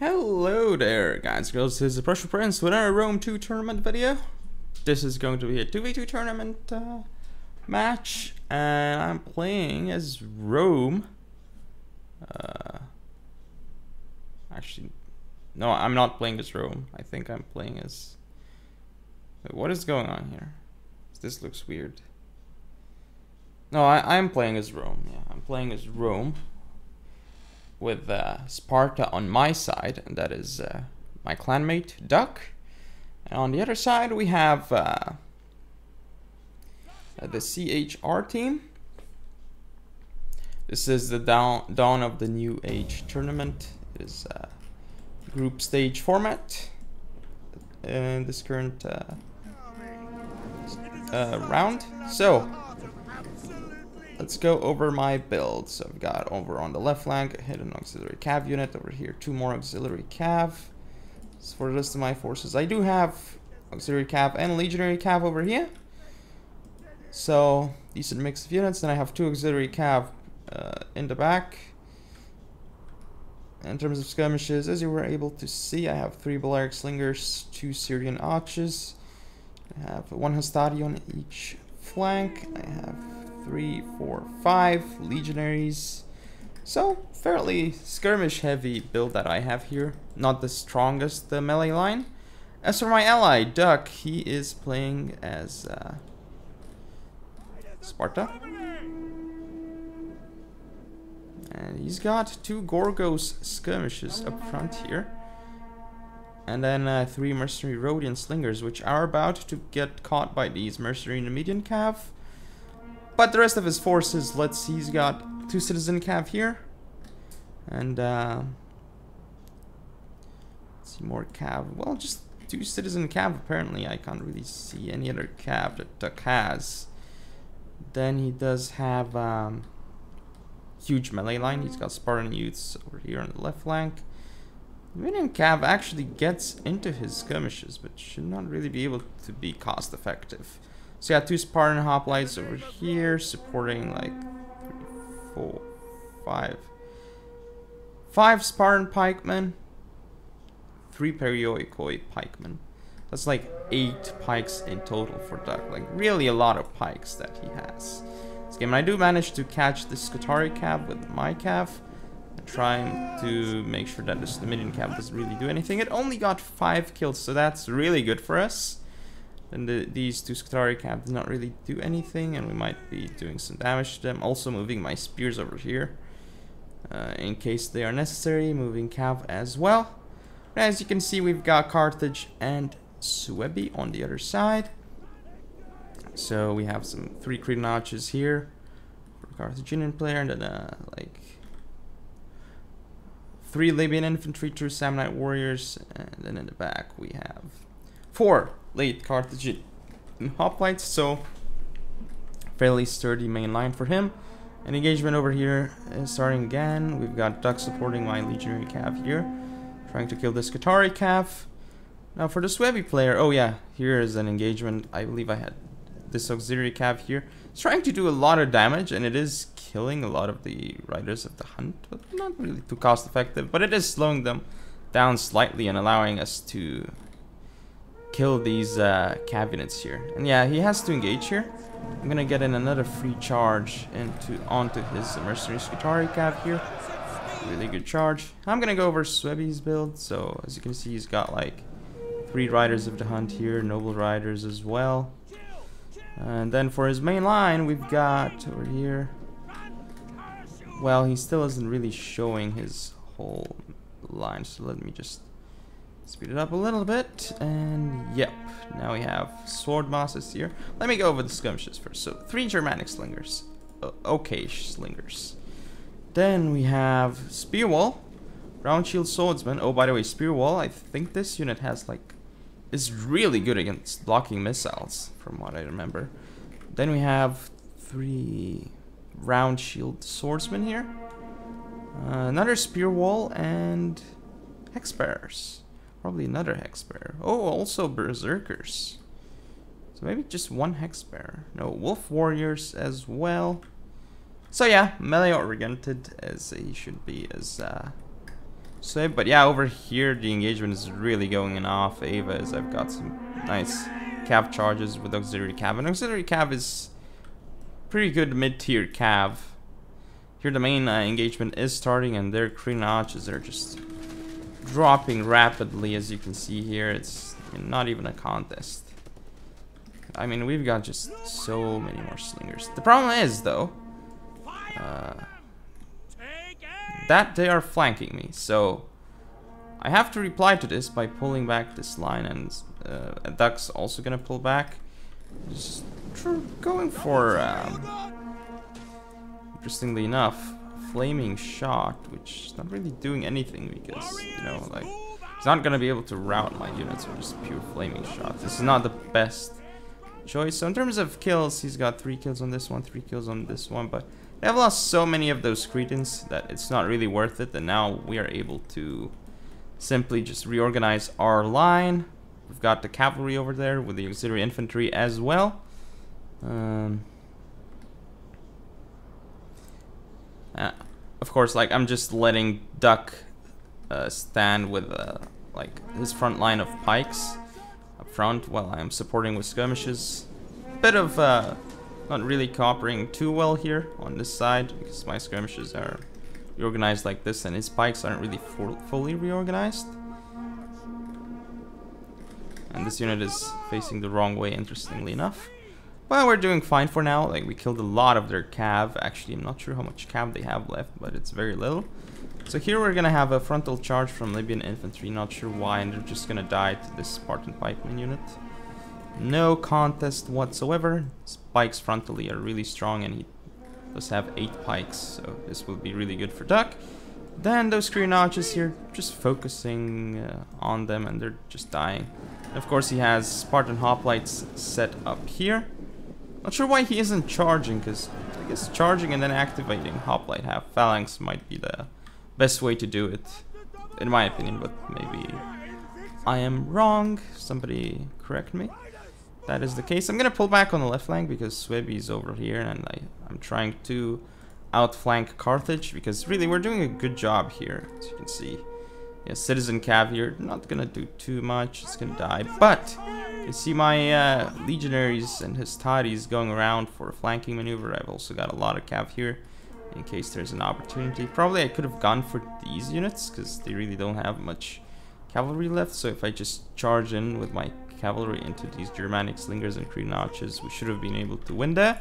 Hello there, guys and girls. This is the Pressure Prince with our Rome 2 tournament video. This is going to be a 2v2 tournament match, and I'm playing as Rome. Actually, no, I'm not playing as Rome. I think I'm playing as... Wait, what is going on here? This looks weird. No, I'm playing as Rome. Yeah, I'm playing as Rome. With Sparta on my side, and that is my clanmate Duck, and on the other side we have the CHR team. This is the dawn of the new age tournament. It is group stage format in this current round. So let's go over my builds. So I've got over on the left flank a hidden auxiliary cav unit. Over here, 2 more auxiliary cav. So for the rest of my forces, I do have auxiliary cav and legionary cav over here. So decent mix of units. Then I have 2 auxiliary cav in the back. In terms of skirmishes, as you were able to see, I have 3 Balearic slingers, 2 Syrian archers. I have 1 hastati on each flank. I have 3, 4, 5 legionaries. So fairly skirmish heavy build that I have here. Not the strongest melee line. As for my ally Duck, he is playing as Sparta, and he's got 2 Gorgos skirmishes up front here, and then 3 mercenary Rhodian slingers, which are about to get caught by these mercenary Numidian cav. But the rest of his forces, let's see, he's got 2 citizen cav here. And, let's see, more cav. Well, just 2 citizen cav, apparently. I can't really see any other cav that Duck has. Then he does have, huge melee line. He's got Spartan youths over here on the left flank. Minion cav actually gets into his skirmishes, but should not really be able to be cost effective. So you got 2 Spartan hoplites over here, supporting like 3, 4, 5 Spartan pikemen, 3 Perioikoi pikemen. That's like 8 pikes in total for Duck. Like really a lot of pikes that he has. This game, I do manage to catch the Scutari cav with my cav, trying to make sure that this Numidian cav doesn't really do anything. It only got 5 kills, so that's really good for us. And these 2 Scutari cav do not really do anything, and we might be doing some damage to them. Also moving my spears over here in case they are necessary. Moving cav as well. As you can see, we've got Carthage and Suebi on the other side. So we have some 3 Cretan archers here for the Carthaginian player, and then like 3 Libyan infantry, 2 Samnite warriors, and then in the back we have 4 late Carthaginian hoplites, so fairly sturdy main line for him. An engagement over here is starting again. We've got Duck supporting my legionary cav here, trying to kill this Scutari cav. Now for the Suebi player, oh yeah, here is an engagement. I believe I had this auxiliary cav here. It's trying to do a lot of damage, and it is killing a lot of the riders of the hunt, but not really too cost effective. But it is slowing them down slightly and allowing us to kill these cav units here. And yeah, he has to engage here. I'm gonna get in another free charge onto his mercenary Scutari cav here. Really good charge. I'm gonna go over Suebi's build. So as you can see, he's got like 3 riders of the hunt here, noble riders as well. And then for his main line, we've got over here, well, he still isn't really showing his whole line, so let me just speed it up a little bit. And yep, now we have sword bosses here. Let me go over the skirmishes first. So 3 Germanic slingers, okay slingers. Then we have spear wall, round shield swordsman. Oh, by the way, spear wall, I think this unit has like, is really good against blocking missiles, from what I remember. Then we have 3 round shield swordsmen here, another spear wall, and hex bearers. Probably another hex bearer. Oh, also berserkers. So maybe just 1 hex bearer. No, wolf warriors as well. So yeah, melee oriented as he should be, as say. But yeah, over here the engagement is really going in our favor as I've got some nice cav charges with auxiliary cav. And auxiliary cav is pretty good mid-tier cav. Here the main engagement is starting and their green arches are just dropping rapidly, as you can see here. It's not even a contest. I mean, we've got just so many more slingers. The problem is, though, that they are flanking me. So I have to reply to this by pulling back this line, and Duck's also gonna pull back. Just going for, interestingly enough, flaming shot, which is not really doing anything because, you know, like, it's not gonna be able to rout my units with just pure flaming shot. This is not the best choice. So in terms of kills, he's got 3 kills on this one, 3 kills on this one, but they have lost so many of those Cretans that it's not really worth it. And now we are able to simply just reorganize our line. We've got the cavalry over there with the auxiliary infantry as well. Of course, like, I'm just letting Duck stand with like his front line of pikes up front while I'm supporting with skirmishes. Bit of not really cooperating too well here on this side because my skirmishes are reorganized like this and his pikes aren't really fully reorganized. And this unit is facing the wrong way, interestingly enough. But we're doing fine for now. Like, we killed a lot of their cav. Actually, I'm not sure how much cav they have left, but it's very little. So here we're gonna have a frontal charge from Libyan infantry. Not sure why, and they're just gonna die to this Spartan pikeman unit. No contest whatsoever. Spikes frontally are really strong, and he does have 8 pikes, so this will be really good for Duck. Then those Korean archers here, just focusing on them, and they're just dying. And of course, he has Spartan hoplites set up here. Not sure why he isn't charging, because I guess charging and then activating hoplite half phalanx might be the best way to do it, in my opinion, but maybe I am wrong. Somebody correct me. That is the case. I'm gonna pull back on the left flank because Sweby's over here, and I'm trying to outflank Carthage because really we're doing a good job here, as you can see. Yeah, citizen cav here, not gonna do too much. It's gonna die, but you see my legionaries and Hastades going around for a flanking maneuver. I've also got a lot of cav here in case there's an opportunity. Probably I could have gone for these units because they really don't have much cavalry left. So if I just charge in with my cavalry into these Germanic slingers and Cretan archers, we should have been able to win there.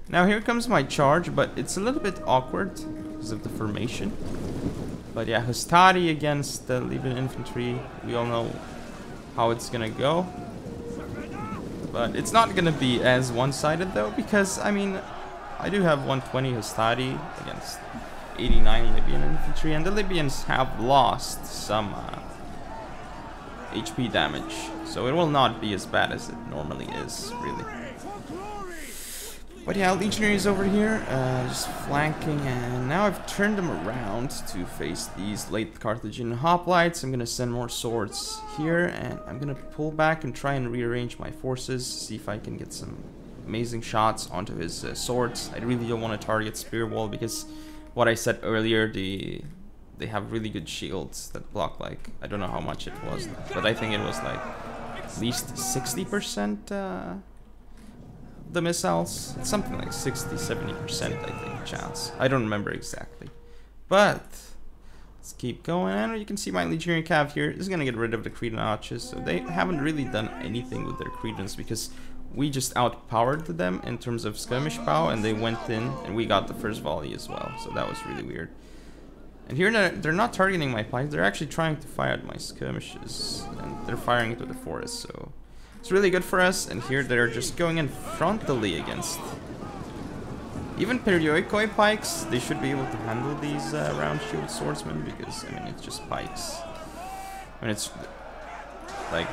Now here comes my charge, but it's a little bit awkward because of the formation. But yeah, Hastadi against the Libyan infantry. We all know how it's gonna go. But it's not gonna be as one-sided though, because I mean, I do have 120 Hastadi against 89 Libyan infantry, and the Libyans have lost some HP damage, so it will not be as bad as it normally is, really. But yeah, legionaries over here, just flanking, and now I've turned them around to face these late Carthaginian hoplites. I'm gonna send more swords here, and I'm gonna pull back and try and rearrange my forces, see if I can get some amazing shots onto his swords. I really don't want to target spear wall because what I said earlier, they have really good shields that block, like, I don't know how much it was, but I think it was like at least 60% the missiles. It's something like 60-70%, I think, chance. I don't remember exactly, but let's keep going. And you can see my legionary cav here is gonna get rid of the Cretan archers, so they haven't really done anything with their Cretans because we just outpowered them in terms of skirmish power, and they went in and we got the first volley as well, so that was really weird. And here they're not targeting my pikes, they're actually trying to fire at my skirmishes, and they're firing into the forest, so it's really good for us. And here they're just going in frontally against even Perioikoi pikes. They should be able to handle these round shield swordsmen because, I mean, it's just pikes. I mean, it's like,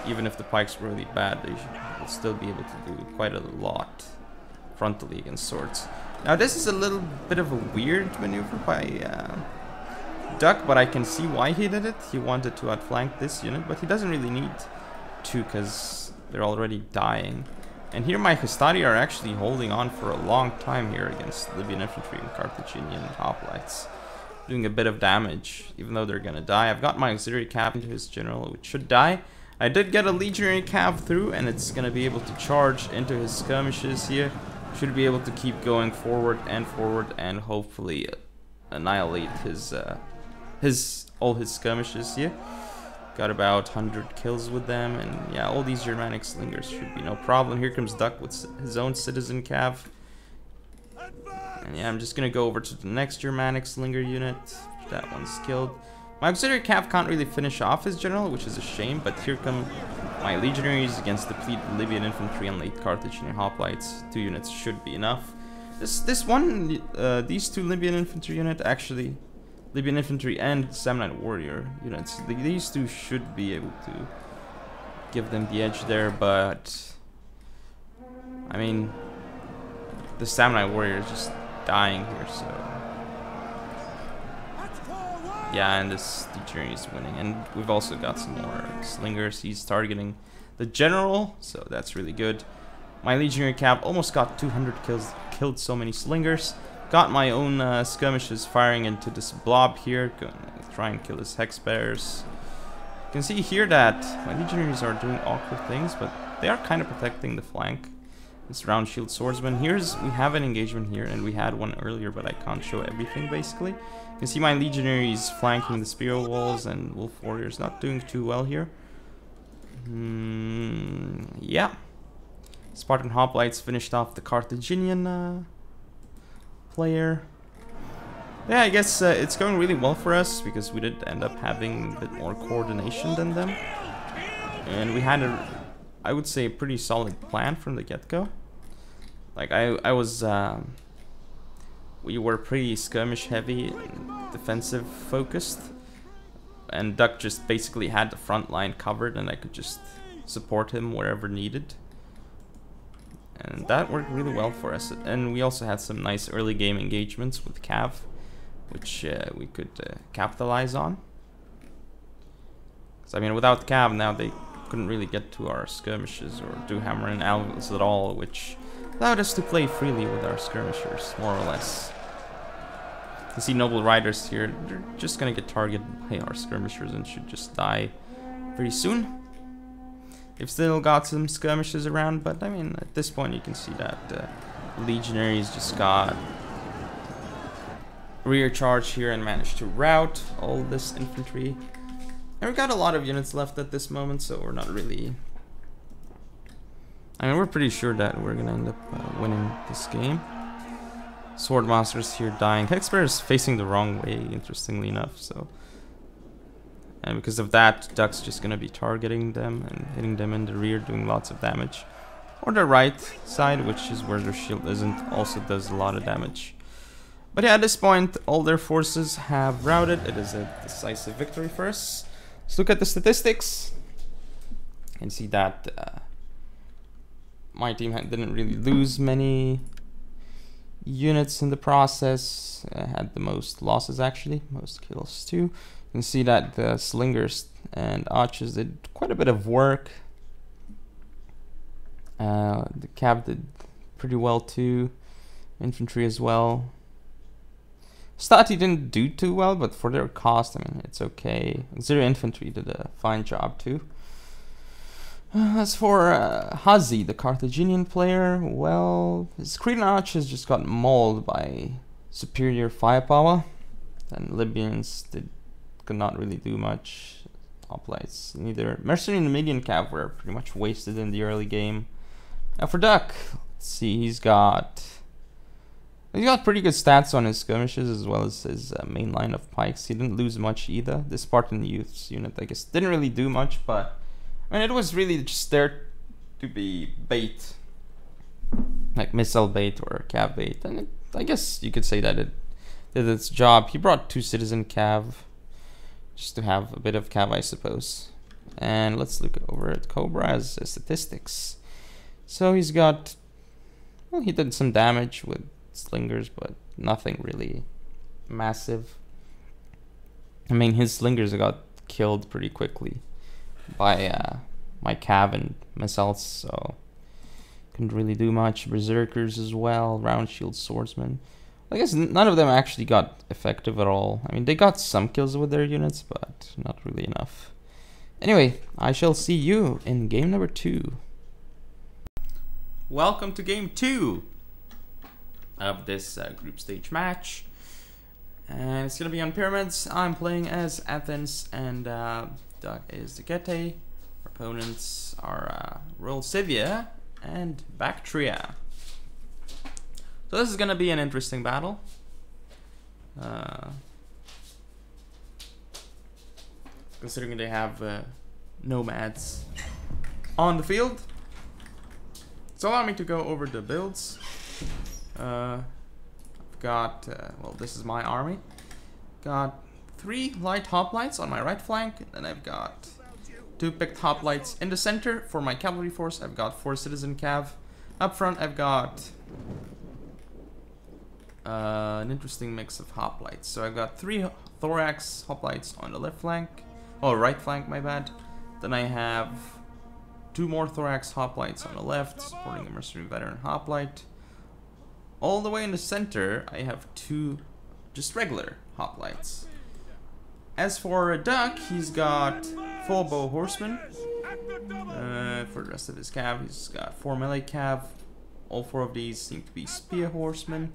even if the pikes were really bad, they will still be able to do quite a lot frontally against swords. Now this is a little bit of a weird maneuver by Duck, but I can see why he did it. He wanted to outflank this unit, but he doesn't really need to because they're already dying. And here my Hastadi are actually holding on for a long time here against Libyan infantry and Carthaginian hoplites. doing a bit of damage, even though they're gonna die. I've got my auxiliary cav into his general, which should die. I did get a legionary cav through, and it's gonna be able to charge into his skirmishes here. Should be able to keep going forward, and hopefully annihilate all his skirmishes here. Got about 100 kills with them, and yeah, all these Germanic slingers should be no problem. Here comes Duck with his own citizen cav. And yeah, I'm just gonna go over to the next Germanic slinger unit. That one's killed. My auxiliary cav can't really finish off his general, which is a shame, but here come my legionaries against depleted Libyan infantry and late Carthaginian hoplites. 2 units should be enough. These 2 Libyan infantry unit, actually, Libyan infantry and Samnite warrior units, these 2 should be able to give them the edge there, but I mean, the Samnite warrior is just dying here, so yeah, and this legionary is winning, and we've also got some more slingers. He's targeting the general, so that's really good. My legionary cav almost got 200 kills, killed so many slingers. Got my own skirmishes firing into this blob here. Gonna try and kill his hex bearers. You can see here that my legionaries are doing awkward things, but they are kind of protecting the flank. This round shield swordsman. We have an engagement here, and we had one earlier, but I can't show everything basically. You can see my legionaries flanking the spear walls, and wolf warriors not doing too well here. Yeah. Spartan hoplites finished off the Carthaginian player. Yeah, I guess it's going really well for us because we did end up having a bit more coordination than them, and we had I would say a pretty solid plan from the get-go. Like we were pretty skirmish heavy and defensive focused, and Duck just basically had the front line covered, and I could just support him wherever needed. And that worked really well for us. And we also had some nice early game engagements with Cav, which we could capitalize on. So I mean, without Cav now they couldn't really get to our skirmishes or do hammer and alvils at all, which allowed us to play freely with our skirmishers, more or less. You can see noble riders here, they're just gonna get targeted by our skirmishers and should just die pretty soon. They've still got some skirmishes around, but I mean, at this point you can see that legionaries just got rear charge here and managed to rout all this infantry. And we've got a lot of units left at this moment, so we're not really... I mean, we're pretty sure that we're gonna end up winning this game. Swordmasters here dying. Hexbear is facing the wrong way, interestingly enough, so... And because of that, Duck's just gonna be targeting them and hitting them in the rear, doing lots of damage. Or the right side, which is where their shield isn't, also does a lot of damage. But yeah, at this point, all their forces have routed. It is a decisive victory for us. Let's look at the statistics. You can see that my team didn't really lose many units in the process. Had the most losses, actually, most kills too. You can see that the slingers and archers did quite a bit of work. The cav did pretty well too. Infantry as well. Stati didn't do too well, but for their cost, I mean, it's okay. Zero infantry did a fine job too. As for Hazi, the Carthaginian player, well, his Cretan archers just got mauled by superior firepower, and Libyans could not really do much. Hoplites neither. Mercenary and Numidian cav were pretty much wasted in the early game. Now for Duck, let's see, he's got pretty good stats on his skirmishes as well as his main line of pikes. He didn't lose much either. The Spartan youths unit, I guess, didn't really do much, but I mean, it was really just there to be bait, like missile bait or cav bait, and I guess you could say that it did its job. He brought 2 citizen cav just to have a bit of cav, I suppose. And let's look over at Cobra's statistics. So he's got, well, he did some damage with slingers, but nothing really massive. I mean, his slingers got killed pretty quickly by my cav and missiles, so couldn't really do much. Berserkers as well, round shield swordsman. I guess none of them actually got effective at all. I mean, they got some kills with their units, but not really enough. Anyway, I shall see you in game number 2. Welcome to game 2 of this group stage match. And it's gonna be on pyramids. I'm playing as Athens, and Doug is the Getae. Our opponents are Royal Scythia and Bactria. So this is gonna be an interesting battle. Considering they have Nomads on the field. So allow me to go over the builds. I've got, well, this is my army. Got 3 light hoplites on my right flank, and I've got 2 picked hoplites in the center for my cavalry force. I've got 4 citizen cav. Up front, I've got an interesting mix of hoplites. So I've got 3 thorax hoplites on the left flank. Oh, right flank, my bad. Then I have 2 more thorax hoplites on the left, supporting a mercenary veteran hoplite. All the way in the center, I have 2 just regular hoplites. As for Duck, he's got full bow horsemen. For the rest of his cav, he's got 4 melee cav. All 4 of these seem to be spear horsemen.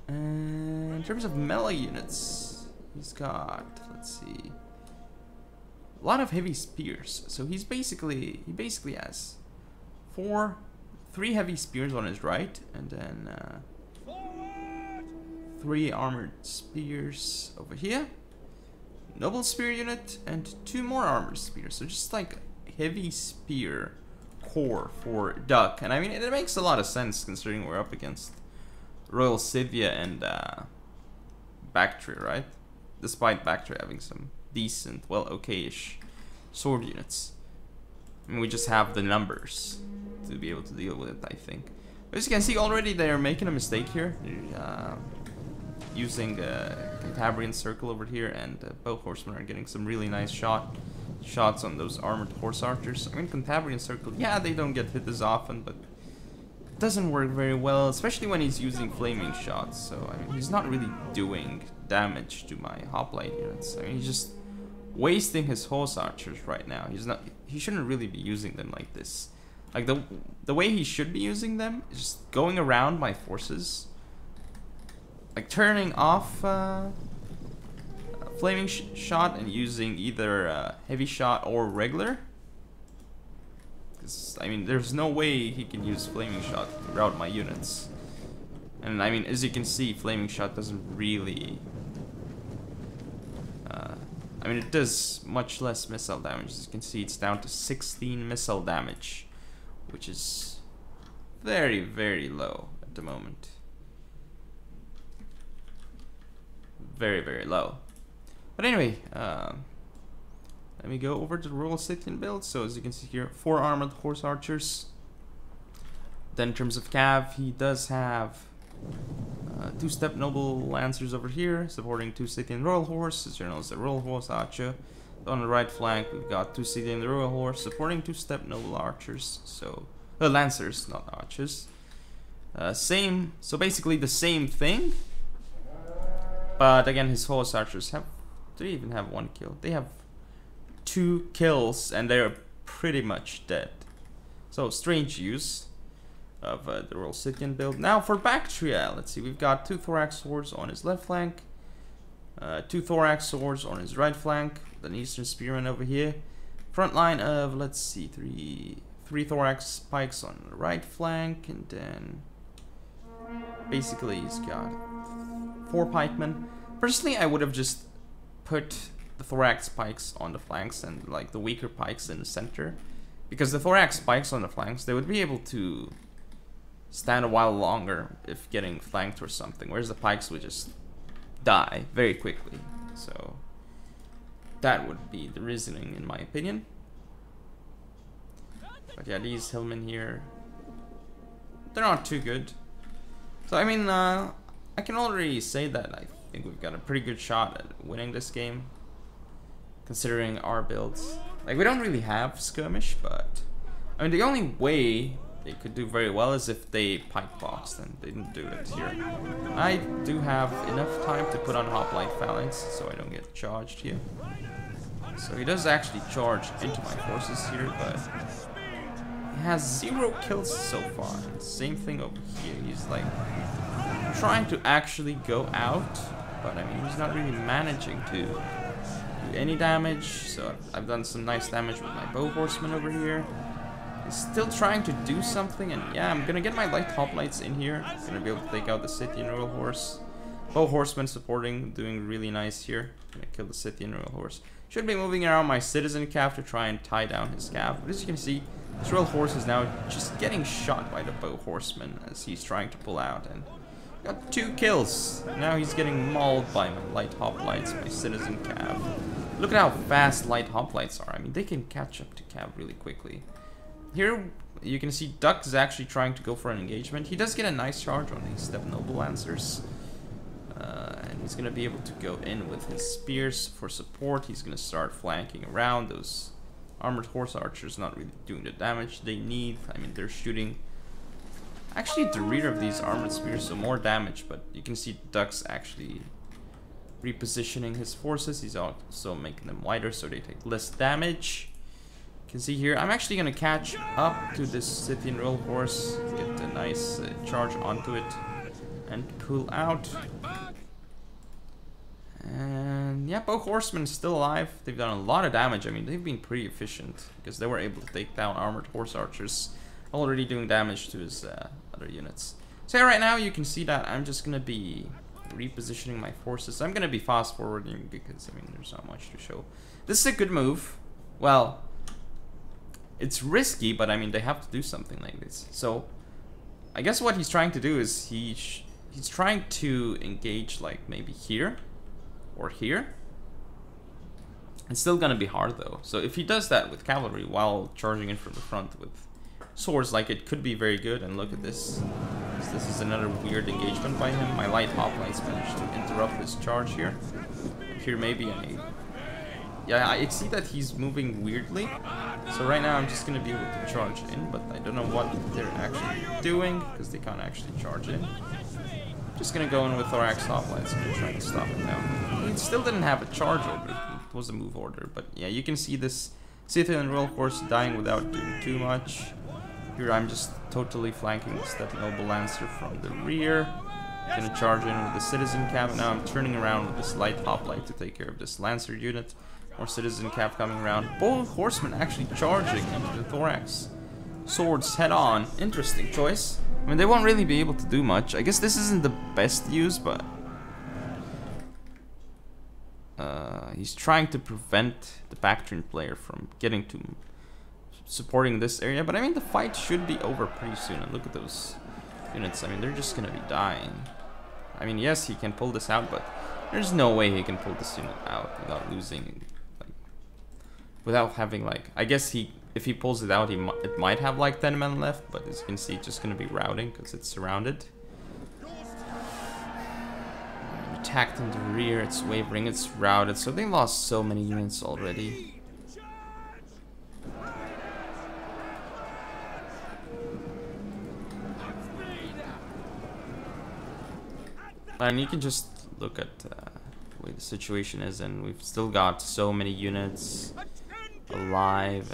And in terms of melee units, he's got, let's see, a lot of heavy spears. So he basically has 3 heavy spears on his right, and then 3 armored spears over here, noble spear unit, and 2 more armored spears. So just like heavy spear core for Duck. And I mean, it makes a lot of sense considering we're up against Royal Scythia and Bactria, right? Despite Bactria having some decent, well, okay-ish sword units. I mean, we just have the numbers to be able to deal with it, I think. But as you can see already, they're making a mistake here. Using Cantabrian Circle over here, and both horsemen are getting some really nice shots on those armored horse archers. I mean, Cantabrian Circle, yeah, they don't get hit as often, but it doesn't work very well, especially when he's using flaming shots. So, I mean, he's not really doing damage to my hoplite units. I mean, he's just wasting his horse archers right now. He shouldn't really be using them like this. Like, the way he should be using them is just going around my forces, like turning off flaming shot and using either heavy shot or regular. Because, I mean, there's no way he can use flaming shot to rout my units. And I mean, as you can see, flaming shot doesn't really I mean, it does much less missile damage. As you can see, it's down to 16 missile damage, which is very, very low at the moment. Very, very low. But anyway, let me go over to the Royal Scythian build. So as you can see here, 4 armored horse archers. Then in terms of cav, he does have 2 step noble lancers over here, supporting 2 Scythian royal horse. His general is the royal horse archer. On the right flank, we've got 2 Scythian royal horse, supporting 2 step noble archers. So lancers, not archers. So basically the same thing. But again, his horse archers they even have 1 kill. They have 2 kills, and they're pretty much dead. So strange use of the Royal Scythian build. Now for Bactria, let's see, we've got 2 thorax swords on his left flank, 2 thorax swords on his right flank, an eastern spearman over here. Front line of, let's see, 3 thorax spikes on the right flank, and then basically he's got 4 pikemen. Personally, I would have just put the thorax spikes on the flanks and like the weaker pikes in the center, because the thorax spikes on the flanks, they would be able to stand a while longer if getting flanked or something, whereas the pikes would just die very quickly. So that would be the reasoning, in my opinion. But yeah, these hillmen here, they're not too good. So I mean, I can already say that I think we've got a pretty good shot at winning this game, considering our builds. Like, we don't really have skirmish, but I mean, the only way they could do very well is if they pipe boxed, and they didn't do it here. I do have enough time to put on Hoplite Phalanx, so I don't get charged here. So he does actually charge into my forces here, but he has 0 kills so far. And same thing over here. He's like trying to actually go out, but I mean he's not really managing to do any damage. So I've done some nice damage with my bow horseman over here. He's still trying to do something, and yeah, I'm gonna get my light hoplites in here. I'm gonna be able to take out the Scythian Royal Horse. Bow horseman supporting, doing really nice here. Gonna kill the Scythian Royal Horse. Should be moving around my citizen cav to try and tie down his cav. But as you can see, this Royal Horse is now just getting shot by the bow horseman as he's trying to pull out, and got 2 kills. Now he's getting mauled by my light hoplites, my citizen cav. Look at how fast light hoplites are. I mean, they can catch up to cav really quickly. Here you can see Duck is actually trying to go for an engagement. He does get a nice charge on these Step Noble Lancers. And he's going to be able to go in with his spears for support. He's going to start flanking around. Those armored horse archers not really doing the damage they need. I mean, they're shooting actually at the rear of these armored spears, so more damage. But you can see Duck's actually repositioning his forces. He's also making them wider so they take less damage. You can see here, I'm actually going to catch up to this Scythian Royal Horse, get a nice charge onto it, and pull out. And yeah, both horsemen are still alive. They've done a lot of damage. I mean, they've been pretty efficient because they were able to take down armored horse archers, already doing damage to his other units. So yeah, right now you can see that I'm just going to be repositioning my forces. I'm going to be fast forwarding because, I mean, there's not much to show. This is a good move. Well, it's risky, but I mean, they have to do something like this. So I guess what he's trying to do is he's trying to engage like maybe here or here. It's still gonna be hard though. So if he does that with cavalry while charging in from the front with swords, like, it could be very good. And look at this. This is another weird engagement by him. My light hoplites managed to interrupt this charge here. Here maybe yeah, I see that he's moving weirdly. So right now I'm just gonna be able to charge in, but I don't know what they're actually doing because they can't actually charge in. Just gonna go in with Thorax hoplites and try to stop it now. He still didn't have a charge order. It was a move order, but yeah, you can see this Scythian Royal Horse dying without doing too much. Here I'm just totally flanking the Step Noble Lancer from the rear. Gonna charge in with the Citizen Cav. Now I'm turning around with this light hoplite to take care of this Lancer unit. More Citizen Cav coming around. Both horsemen actually charging into the Thorax. Swords head on. Interesting choice. I mean, they won't really be able to do much. I guess this isn't the best use, but he's trying to prevent the Bactrian player from getting to supporting this area. But I mean, the fight should be over pretty soon. And look at those units. I mean, they're just gonna be dying. I mean, yes, he can pull this out, but there's no way he can pull this unit out without losing, like, without having, like, I guess if he pulls it out, it might have like 10 men left, but as you can see, it's just gonna be routing because it's surrounded. Attacked in the rear, it's wavering, it's routed, so they lost so many units already. And you can just look at the way the situation is, and we've still got so many units alive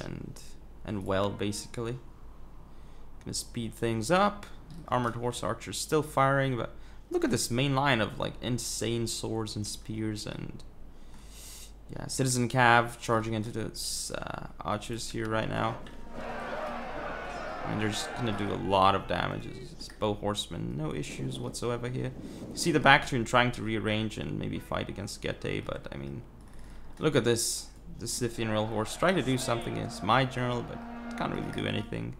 and well, basically. Gonna speed things up. Armored horse archers still firing, but look at this main line of like insane swords and spears, and yeah, Citizen Cav charging into those archers here right now. And they're just gonna do a lot of damage. It's bow horsemen, no issues whatsoever here. You see the Bactrian trying to rearrange and maybe fight against Getae, but I mean, look at this. The Scythian Royal Horse trying to do something against my general, but can't really do anything.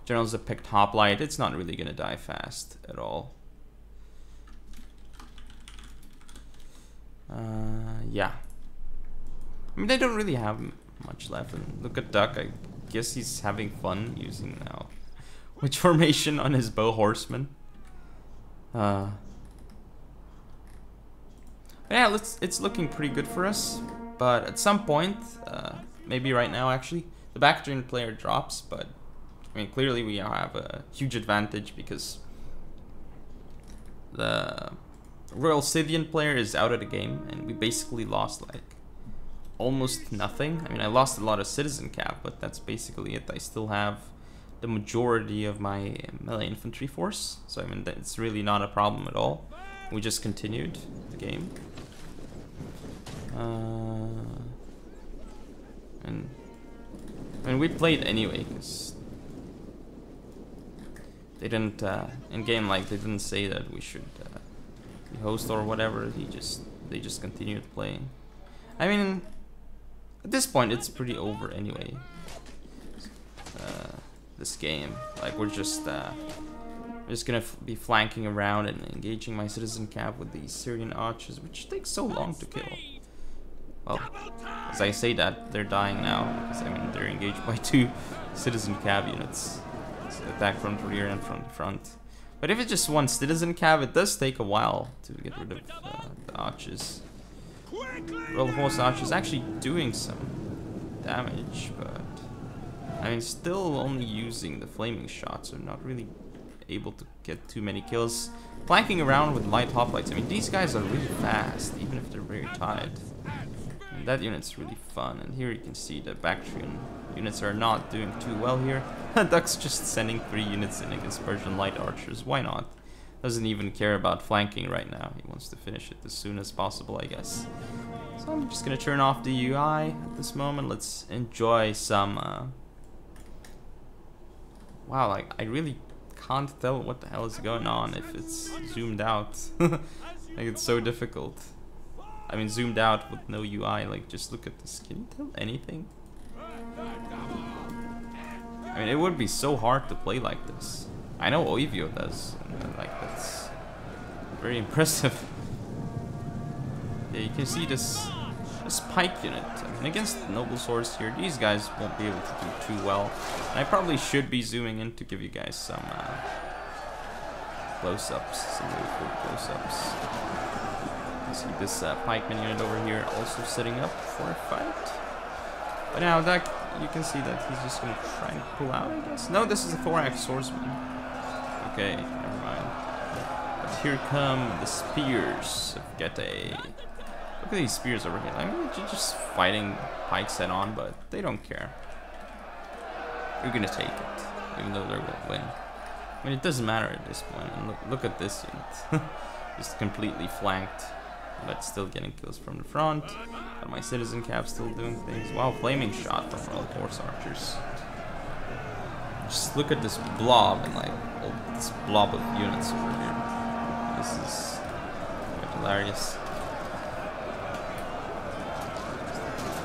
General's a picked hoplite. It's not really gonna die fast at all. Yeah. I mean, they don't really have much left. And look at Duck. I guess he's having fun using now which formation on his bow horseman. Yeah, it's looking pretty good for us. But at some point, maybe right now actually, the Bactrian player drops, but I mean, clearly we have a huge advantage because the Royal Scythian player is out of the game, and we basically lost like almost nothing. I mean, I lost a lot of citizen cap, but that's basically it. I still have the majority of my melee infantry force, so I mean, it's really not a problem at all. We just continued the game. And I mean, we played anyway, because they didn't, in game, like, they didn't say that we should be host or whatever. They just continued playing. I mean, at this point, it's pretty over anyway. This game, like, we're just gonna be flanking around and engaging my citizen cap with these Syrian archers, which takes so long to kill. Well, as I say that, they're dying now, because I mean, they're engaged by 2 citizen cav units. It's attack from the rear and from the front. But if it's just 1 citizen cav, it does take a while to get rid of the archers. Royal Horse archers actually doing some damage, but I mean, still only using the flaming shots, so not really able to get too many kills. Flanking around with light hoplites, I mean, these guys are really fast, even if they're very tired. And that unit's really fun, and here you can see the Bactrian units are not doing too well here. Duck's just sending 3 units in against Persian light archers, why not? Doesn't even care about flanking right now, he wants to finish it as soon as possible, I guess. So I'm just gonna turn off the UI at this moment. Let's enjoy some wow, like, I really can't tell what the hell is going on if it's zoomed out. Like, it's so difficult. I mean, zoomed out with no UI, like, just look at this. Can you tell anything? I mean, it would be so hard to play like this. I know Oivio does, and, like, that's very impressive. Yeah, you can see this pike unit. I mean, against noble swords here, these guys won't be able to do too well. And I probably should be zooming in to give you guys some close-ups, some really cool close-ups. You see this pikeman unit over here also setting up for a fight. But now that you can see that he's just gonna try and pull out, I guess. No, this is a thorax swordsman. Okay, never mind. But here come the spears of Getae. Look at these spears over here. I mean, they're just fighting pikes head on, but they don't care. You're gonna take it, even though they won't win. I mean, it doesn't matter at this point. And look at this unit. Just completely flanked, but still getting kills from the front. Got my citizen cap still doing things. Wow, flaming shot from Royal Horse archers. Just look at this blob and like this blob of units over here. This is quite hilarious.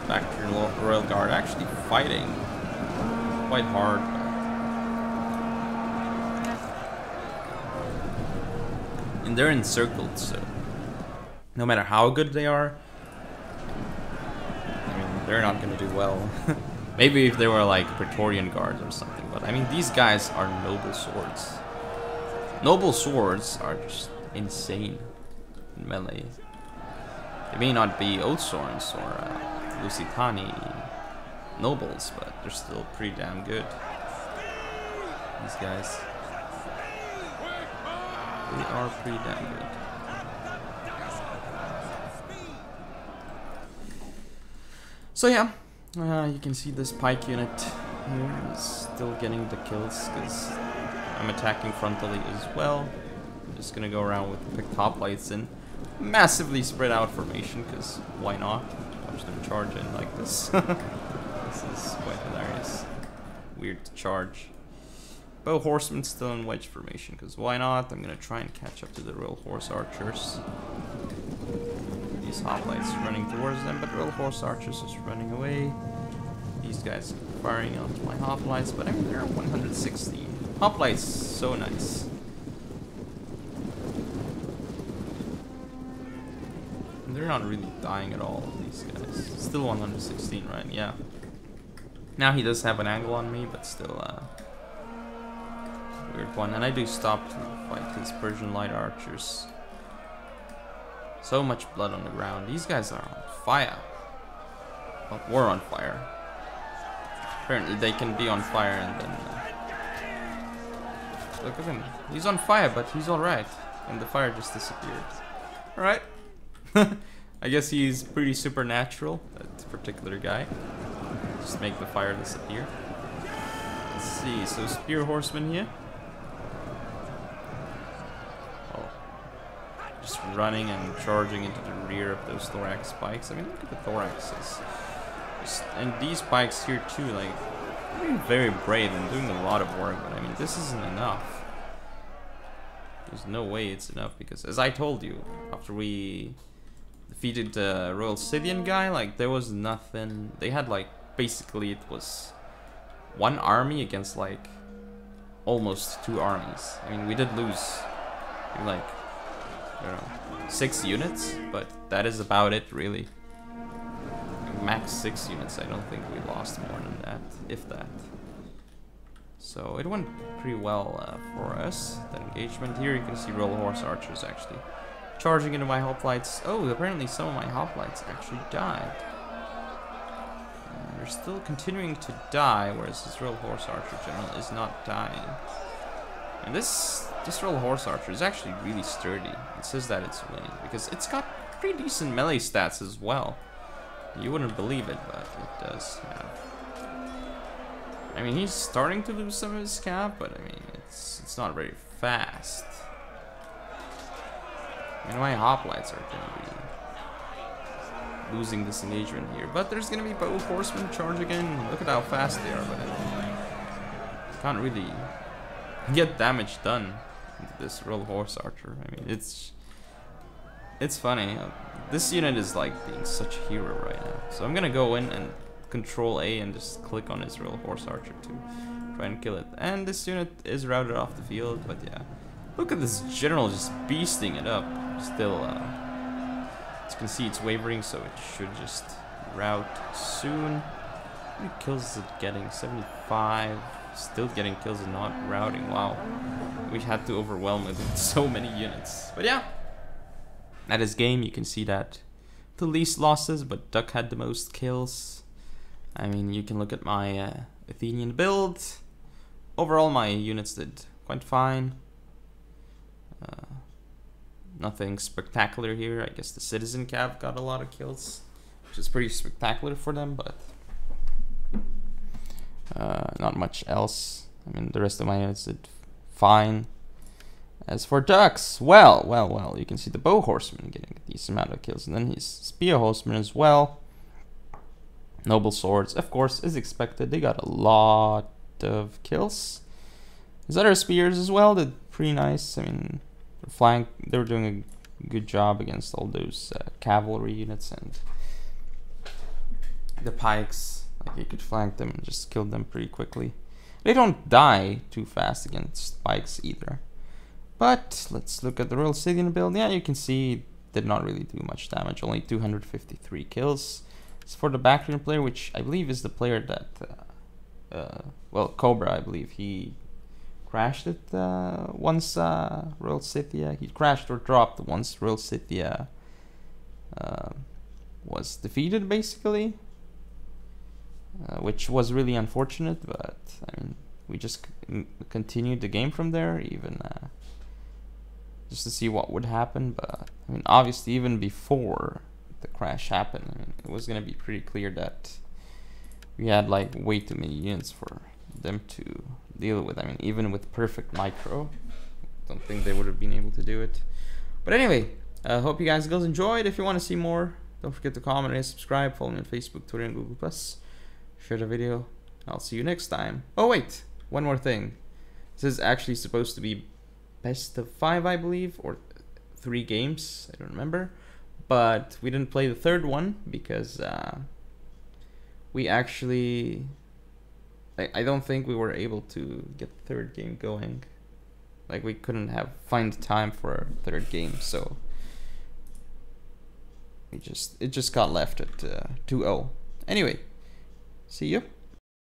Back to your Royal Guard actually fighting quite hard. And they're encircled, so no matter how good they are, I mean, they're not gonna do well. Maybe if they were like Praetorian Guards or something, but I mean, these guys are noble swords. Noble swords are just insane in melee. They may not be Oathsworns or Lusitani nobles, but they're still pretty damn good. These guys, they are pretty damn good. So yeah, you can see this pike unit here is still getting the kills because I'm attacking frontally as well. I'm just gonna go around with picked hoplites and massively spread out formation because why not? Watch them charge in like this. This is quite hilarious. Weird to charge. Bow horsemen still in wedge formation because why not? I'm gonna try and catch up to the Royal Horse archers. These hoplites running towards them, but Royal Horse archers is running away. These guys are firing onto my hoplites, but I mean, they're 160. Hoplites, so nice. And they're not really dying at all, these guys. Still 116, right? Yeah. Now he does have an angle on me, but still, weird one. And I do stop to fight these Persian light archers. So much blood on the ground. These guys are on fire. Well, were on fire. Apparently they can be on fire and then Look at him. He's on fire, but he's alright. And the fire just disappeared. Alright. I guess he's pretty supernatural, that particular guy. Just make the fire disappear. Let's see, so Spear Horseman here. Oh. Just running and charging into the rear of those thorax spikes. I mean, look at the thoraxes. And these spikes here too, like, being very brave and doing a lot of work, but I mean, this isn't enough. There's no way it's enough, because as I told you, after we defeated the Royal Scythian guy, like, there was nothing. They had, like, basically it was one army against, like, almost 2 armies. I mean, we did lose, like, I don't know, 6 units, but that is about it, really. Max 6 units, I don't think we lost more than that, if that. So it went pretty well for us. The engagement here, you can see Royal Horse Archers actually charging into my hoplites. Oh, apparently some of my hoplites actually died. They're still continuing to die, whereas this Royal Horse Archer general is not dying. And this Royal Horse Archer is actually really sturdy. It says that it's winning because it's got pretty decent melee stats as well. You wouldn't believe it, but it does have. I mean, he's starting to lose some of his cap, but I mean, it's not very fast. I mean, my hoplites are going to be losing this engagement here, but there's going to be bow horsemen charging in. Look at how fast they are, but I mean, can't really get damage done into this Royal Horse Archer. I mean, it's funny. This unit is like being such a hero right now. So I'm gonna go in and Control A and just click on his Royal Horse Archer to try and kill it. And this unit is routed off the field, but yeah. Look at this general just beasting it up. Still, as you can see, it's wavering, so it should just rout soon. How many kills is it getting? 75. Still getting kills and not routing. Wow. We had to overwhelm it with so many units. But yeah. At his game, you can see that the least losses, but Duck had the most kills. I mean, you can look at my Athenian build. Overall, my units did quite fine. Nothing spectacular here. I guess the Citizen Cav got a lot of kills, which is pretty spectacular for them, but not much else. I mean, the rest of my units did fine. As for Ducks, well, you can see the Bow Horseman getting a decent amount of kills, and then his Spear Horseman as well. Noble Swords, of course, as expected, they got a lot of kills. His other spears as well did pretty nice. I mean, they were doing a good job against all those cavalry units, and the pikes, like, you could flank them and just kill them pretty quickly. They don't die too fast against pikes either. But let's look at the Royal Scythian build. Yeah, you can see it did not really do much damage. Only 253 kills. As for the background player, which I believe is the player that, well, Cobra, I believe he crashed it once Royal Scythia. He crashed or dropped once Royal Scythia was defeated, basically. Which was really unfortunate, but I mean, we just continued the game from there, even just to see what would happen. But I mean, obviously, even before the crash happened, I mean, it was gonna be pretty clear that we had like way too many units for them to deal with. I mean, even with perfect micro, I don't think they would have been able to do it. But anyway, I hope you guys enjoyed. If you want to see more, don't forget to comment and subscribe. Follow me on Facebook, Twitter, and Google+. Share the video. I'll see you next time. Oh wait, one more thing. This is actually supposed to be best of 5, I believe, or 3 games. I don't remember. But we didn't play the third one because we actually... I don't think we were able to get the third game going. Like, we couldn't find time for a third game, so it just got left at 2-0. Anyway, see you.